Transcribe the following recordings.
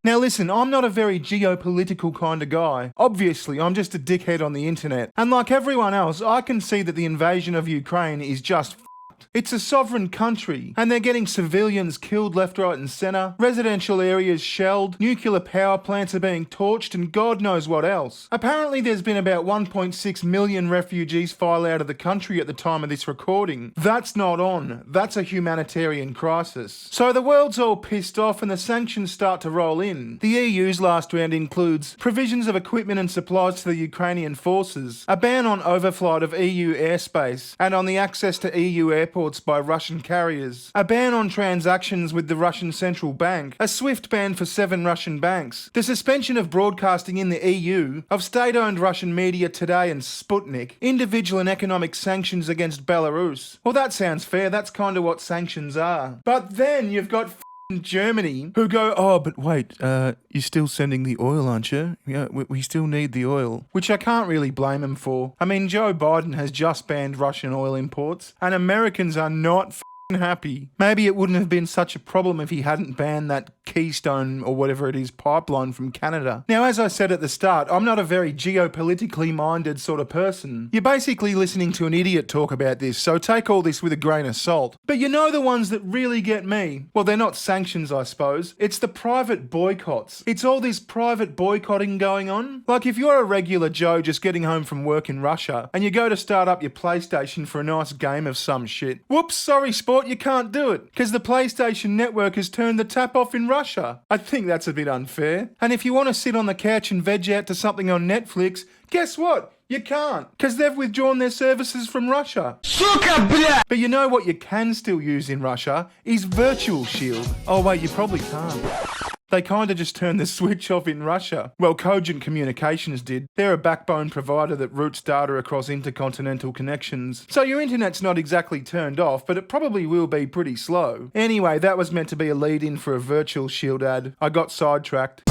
Now listen, I'm not a very geopolitical kind of guy. Obviously, I'm just a dickhead on the internet. And like everyone else, I can see that the invasion of Ukraine is just it's a sovereign country, and they're getting civilians killed left, right and centre, residential areas shelled, nuclear power plants are being torched, and God knows what else. Apparently there's been about 1.6 million refugees file out of the country at the time of this recording. That's not on. That's a humanitarian crisis. So the world's all pissed off and the sanctions start to roll in. The EU's last round includes provisions of equipment and supplies to the Ukrainian forces, a ban on overflight of EU airspace, and on the access to EU airports by Russian carriers, a ban on transactions with the Russian Central Bank, a swift ban for 7 Russian banks, the suspension of broadcasting in the EU of state-owned Russian media Today and Sputnik, individual and economic sanctions against Belarus. Well, that sounds fair. That's kind of what sanctions are. But then you've got Germany who go, oh, but wait, you're still sending the oil, aren't you? Yeah, we still need the oil. Which I can't really blame them for. I mean, Joe Biden has just banned Russian oil imports, and Americans are not happy. Maybe it wouldn't have been such a problem if he hadn't banned that Keystone or whatever it is pipeline from Canada. Now, as I said at the start, I'm not a very geopolitically minded sort of person. You're basically listening to an idiot talk about this, so take all this with a grain of salt. But you know the ones that really get me? Well, they're not sanctions, I suppose. It's the private boycotts. It's all this private boycotting going on. Like if you're a regular Joe just getting home from work in Russia and you go to start up your PlayStation for a nice game of some shit. Whoops, sorry sport, you can't do it because the PlayStation network has turned the tap off in Russia. I think that's a bit unfair. And if you want to sit on the couch and veg out to something on Netflix, guess what? You can't, because they've withdrawn their services from Russia. Suka, blah! But you know what you can still use in Russia is VirtualShield. Oh wait, you probably can't. They kind of just turned the switch off in Russia. Well, Cogent Communications did. They're a backbone provider that routes data across intercontinental connections. So your internet's not exactly turned off, but it probably will be pretty slow. Anyway, that was meant to be a lead-in for a VirtualShield ad. I got sidetracked.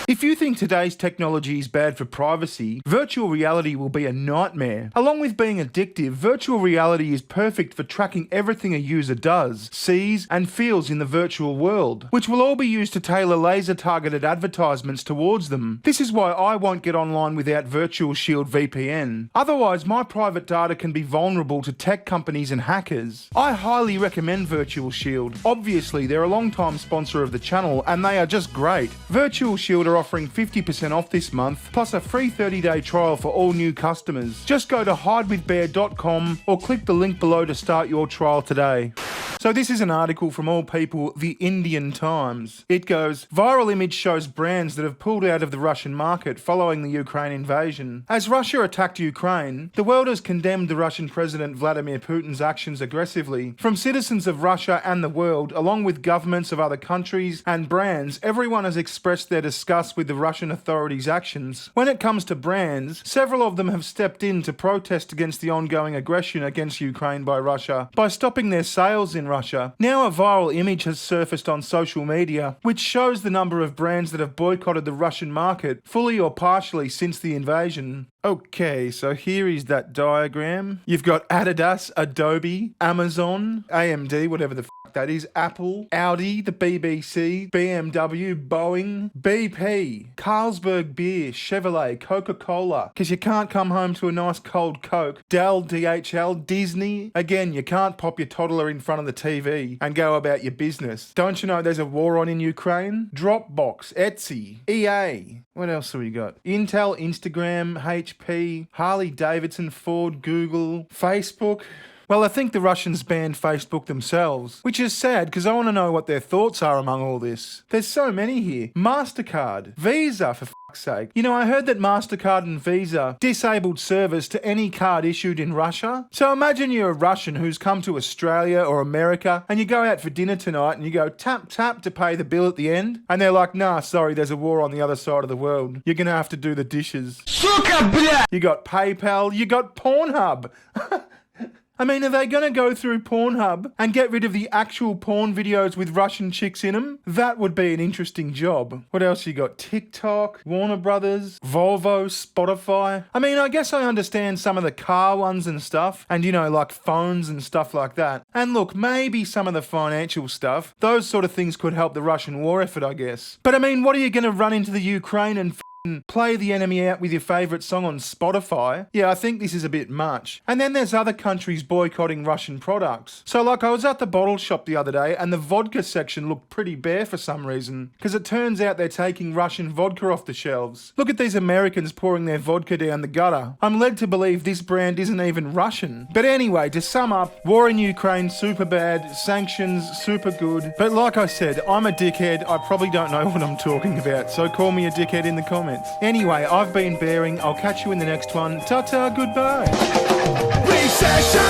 If you think today's technology is bad for privacy, virtual reality will be a nightmare. Along with being addictive, virtual reality is perfect for tracking everything a user does, sees, and feels in the virtual world, which will all be used to tailor laser-targeted advertisements towards them. This is why I won't get online without VirtualShield VPN. Otherwise, my private data can be vulnerable to tech companies and hackers. I highly recommend VirtualShield. Obviously, they're a long-time sponsor of the channel, and they are just great. VirtualShield are offering 50% off this month, plus a free 30-day trial for all new customers. Just go to hidewithbear.com or click the link below to start your trial today. So this is an article from all people, the Indian Times. It goes, viral image shows brands that have pulled out of the Russian market following the Ukraine invasion. As Russia attacked Ukraine, the world has condemned the Russian President Vladimir Putin's actions aggressively. From citizens of Russia and the world, along with governments of other countries and brands, everyone has expressed their disgust with the Russian authorities' actions. When it comes to brands, several of them have stepped in to protest against the ongoing aggression against Ukraine by Russia by stopping their sales in Russia. Now a viral image has surfaced on social media which shows the number of brands that have boycotted the Russian market, fully or partially, since the invasion. Okay, so here is that diagram. You've got Adidas, Adobe, Amazon, AMD, whatever the f*** that is, Apple, Audi, the BBC, BMW, Boeing, BP, Carlsberg Beer, Chevrolet, Coca-Cola, because you can't come home to a nice cold Coke, Dell, DHL, Disney. Again, you can't pop your toddler in front of the TV and go about your business. Don't you know there's a war on in Ukraine? Dropbox, Etsy, EA. What else have we got? Intel, Instagram, HP, Harley Davidson, Ford, Google, Facebook. Well, I think the Russians banned Facebook themselves, which is sad because I want to know what their thoughts are among all this. There's so many here. MasterCard, Visa, for fuck's sake. You know, I heard that MasterCard and Visa disabled service to any card issued in Russia. So imagine you're a Russian who's come to Australia or America and you go out for dinner tonight and you go tap tap to pay the bill at the end. And they're like, nah, sorry, there's a war on the other side of the world. You're going to have to do the dishes. Suka, blah! You got PayPal, you got Pornhub. I mean, are they going to go through Pornhub and get rid of the actual porn videos with Russian chicks in them? That would be an interesting job. What else you got? TikTok, Warner Brothers, Volvo, Spotify. I mean, I guess I understand some of the car ones and stuff, and like phones and stuff like that. And look, maybe some of the financial stuff. Those sort of things could help the Russian war effort, I guess. But I mean, what are you going to run into the Ukraine and play the enemy out with your favourite song on Spotify? Yeah, I think this is a bit much. And then there's other countries boycotting Russian products. So like I was at the bottle shop the other day and the vodka section looked pretty bare for some reason, because it turns out they're taking Russian vodka off the shelves. Look at these Americans pouring their vodka down the gutter. I'm led to believe this brand isn't even Russian. But anyway, to sum up, war in Ukraine, super bad, sanctions, super good. But like I said, I'm a dickhead. I probably don't know what I'm talking about, so call me a dickhead in the comments. Anyway, I've been Bearing. I'll catch you in the next one. Ta-ta, goodbye. Recession,